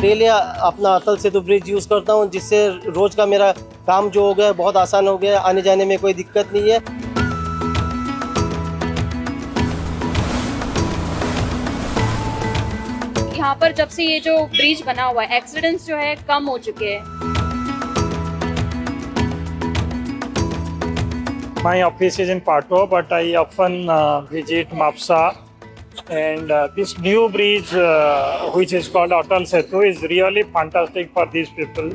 Daily अपना Atal Setu bridge use करता हूँ, जिससे रोज़ का मेरा काम जो हो गया बहुत आसान हो गया, आने जाने में कोई दिक्कत नहीं है। यहाँ पर जब से ये जो ब्रिज बना हुआ है, एक्सीडेंट्स जो है कम हो चुके हैं। My office is in Pato, but I often visit Mapsa. And this new bridge, which is called Atal Setu, is really fantastic for these people.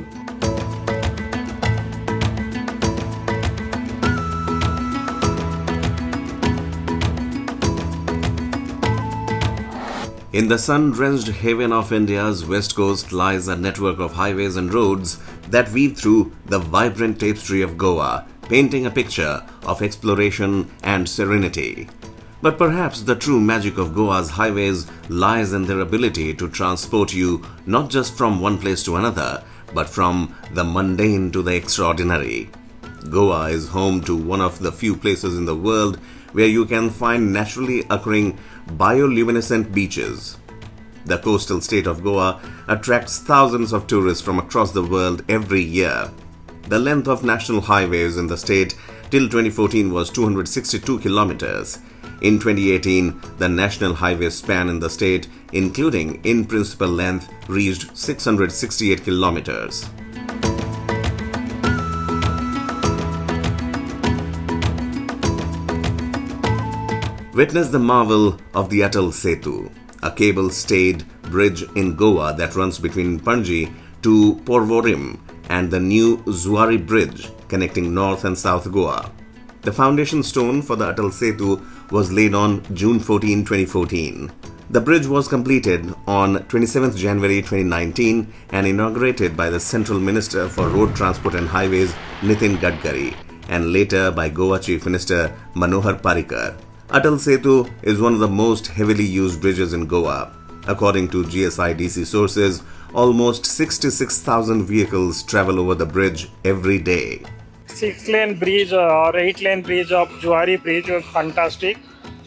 In the sun-drenched haven of India's west coast lies a network of highways and roads that weave through the vibrant tapestry of Goa, painting a picture of exploration and serenity. But perhaps the true magic of Goa's highways lies in their ability to transport you not just from one place to another, but from the mundane to the extraordinary. Goa is home to one of the few places in the world where you can find naturally occurring bioluminescent beaches. The coastal state of Goa attracts thousands of tourists from across the world every year. The length of national highways in the state till 2014 was 262 kilometers. In 2018, the national highway span in the state, including in-principle length, reached 668 kilometers. Witness the marvel of the Atal Setu, a cable-stayed bridge in Goa that runs between Panji to Porvorim, and the new Zuari Bridge connecting North and South Goa. The foundation stone for the Atal Setu was laid on June 14, 2014. The bridge was completed on 27 January 2019 and inaugurated by the Central Minister for Road Transport and Highways Nitin Gadkari and later by Goa Chief Minister Manohar Parrikar. Atal Setu is one of the most heavily used bridges in Goa. According to GSIDC sources, almost 66,000 vehicles travel over the bridge every day. 6-lane bridge or 8-lane bridge of Zuari Bridge was fantastic.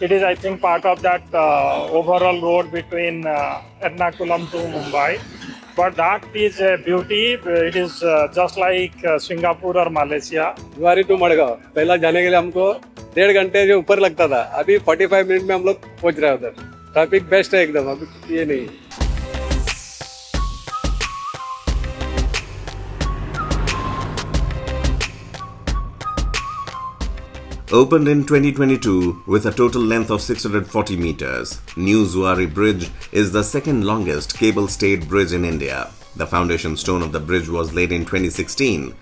It is, I think, part of that overall road between Ernakulam to Mumbai. But that is a beauty. It is just like Singapore or Malaysia. जुआरी to Madgaon पहला जाने के लिए हमको 1.5 घंटे जो ऊपर लगता था, अभी 45 मिनट में हम लोग पहुंच रहे हैं उधर. ट्रैफिक बेस्ट है एकदम, अभी ये नहीं. Opened in 2022 with a total length of 640 meters, New Zuari Bridge is the second longest cable-stayed bridge in India. The foundation stone of the bridge was laid in 2016.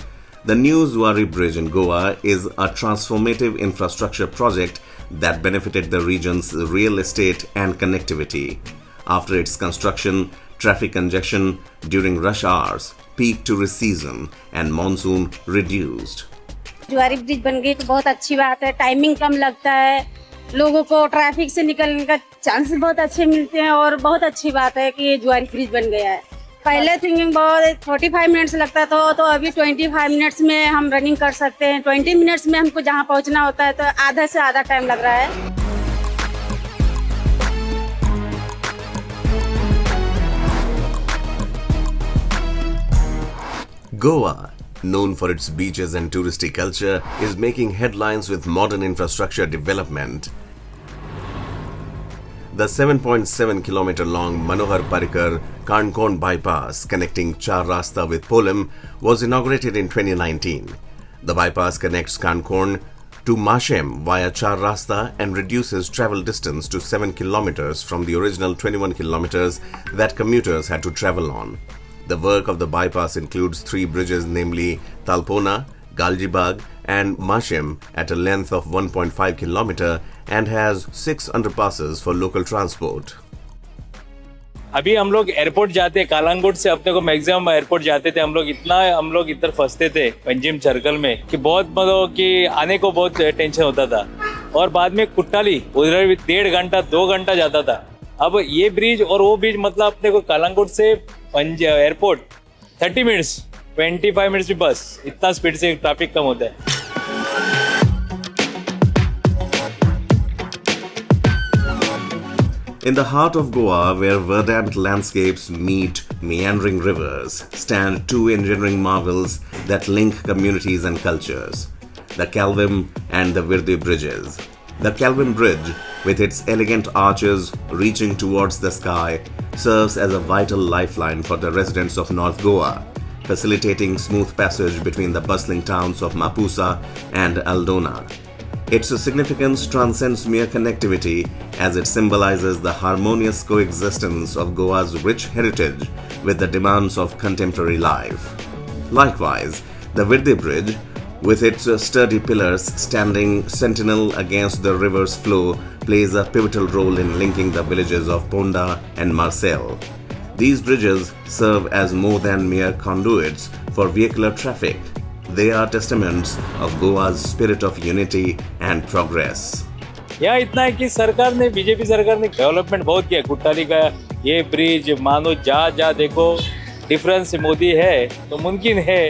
The New Zuari Bridge in Goa is a transformative infrastructure project that benefited the region's real estate and connectivity. After its construction, traffic congestion during rush hours, peak tourist season, and monsoon reduced. जुआरी bridge बन गई तो बहुत अच्छी बात है. Timing कम लगता है, लोगों को ट्रैफिक से निकलने का चांस बहुत अच्छे मिलते हैं और बहुत अच्छी बात है कि ये जुआरी ब्रिज बन गया है. पहले थिंकिंग बहुत 45 मिनट्स लगता था, तो अभी 25 मिनट्स में हम रनिंग कर सकते हैं. 20 मिनट्स में हमको जहाँ पहुँचना होता है तो आधा से आधा टाइम लग रहा है. Goa, known for its beaches and touristy culture, is making headlines with modern infrastructure development. The 7.7 kilometer long Manohar Parrikar Kankorn bypass connecting Char Rasta with Polim was inaugurated in 2019. The bypass connects Kankorn to Mashem via Char Rasta and reduces travel distance to 7 kilometers from the original 21 kilometers that commuters had to travel on. The work of the bypass includes 3 bridges, namely Talpona, Galjibag and Mashem at a length of 1.5 kilometer and has 6 underpasses for local transport. अभी हम लोग airport जाते, कालांगुट से अपने को maximum airport जाते थे. हम लोग इधर फंसते थे पंजिम सर्कल में कि बहुत मतलब कि आने को बहुत टेंशन होता था. और बाद में कुट्टाली उधर भी 1.5 घंटा 2 घंटा जाता था. अब ये ब्रिज और वो ब्रिज मतलब अपने को कालांगुट से एयरपोर्ट 30 मिनट्स 25 मिनट्स भी बस, इतना स्पीड से ट्रैफिक कम होता है. In the heart of Goa, where verdant landscapes meet meandering rivers stand two engineering marvels that link communities and cultures: the Kalvim and the Virdi bridges. The Kalvim Bridge, with its elegant arches reaching towards the sky, serves as a vital lifeline for the residents of North Goa, facilitating smooth passage between the bustling towns of Mapusa and Aldona. Its significance transcends mere connectivity, as it symbolizes the harmonious coexistence of Goa's rich heritage with the demands of contemporary life. Likewise, the Virdi Bridge, with its sturdy pillars standing sentinel against the river's flow, plays a pivotal role in linking the villages of Ponda and Marcel. These bridges serve as more than mere conduits for vehicular traffic. They are testaments of Goa's spirit of unity and progress. यहाँ इतना है कि सरकार ने, BJP सरकार ने development बहुत किया। कुट्टाली का ये ब्रिज मानो जहाँ जहाँ देखो डिफरेंस मोदी है तो मुमकिन है।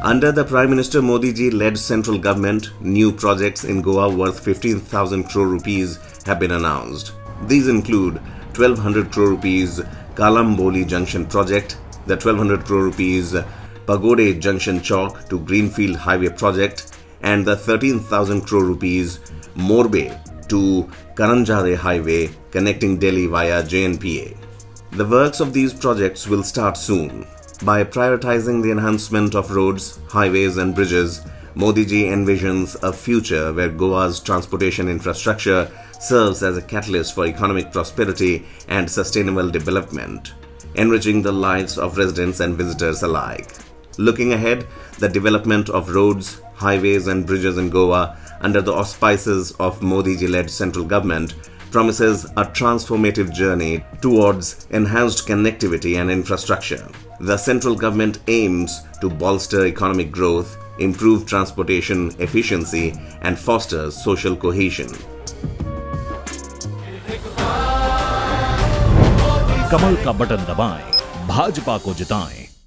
Under the Prime Minister Modi ji-led central government, new projects in Goa worth 15,000 crore rupees have been announced. These include 1,200 crore rupees Kalamboli Junction project, the 1,200 crore rupees Pagode Junction Chowk to Greenfield Highway project, and the 13,000 crore rupees Morbe to Karanjade Highway connecting Delhi via JNPA. The works of these projects will start soon. By prioritizing the enhancement of roads, highways and bridges, Modi ji envisions a future where Goa's transportation infrastructure serves as a catalyst for economic prosperity and sustainable development, enriching the lives of residents and visitors alike. Looking ahead, the development of roads, highways and bridges in Goa under the auspices of Modi ji-led central government promises a transformative journey towards enhanced connectivity and infrastructure. The central government aims to bolster economic growth, improve transportation efficiency, and foster social cohesion. कमल का button दबाएं, भाजपा को जिताएं।